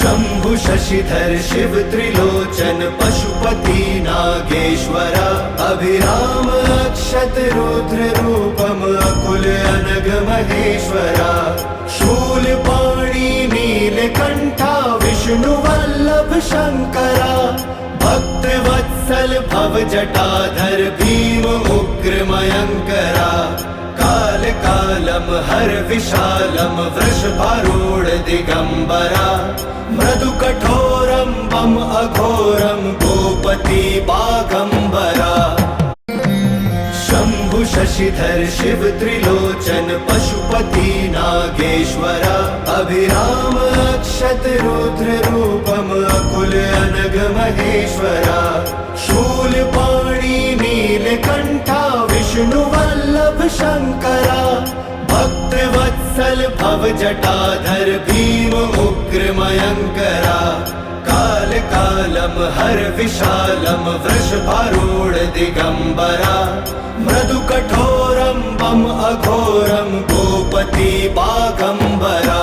शंभु शशिधर शिव त्रिलोचन पशुपति नागेश्वरा अभिराम अक्षत रुद्र रूपम अकुल अनग महेश्वरा शूलपाणि नीलकंठा विष्णु वल्लभ शंकरा भक्तवत्सल भव जटाधर भीम उग्र मयंकरा काल कालम हर विशालम वृषभारूढ़ दिगंबरा मृदु कठोरम बम अघोरम गोपति बागंबरा शंभु शशिधर शिव त्रिलोचन पशुपति नागेश्वरा अभिराम अक्षत रुद्र रूपम अकुल अनग महेश्वरा शूलपाणि नीलकंठा विष्णु वल्लभ शंकरा भक्तवत्सल भव जटाधर भीम उग्र मयंकरा काल कालम हर विशालम वृषभारूढ़ दिगंबरा मृदु कठोरम बम अघोरम गोपति बागंबरा।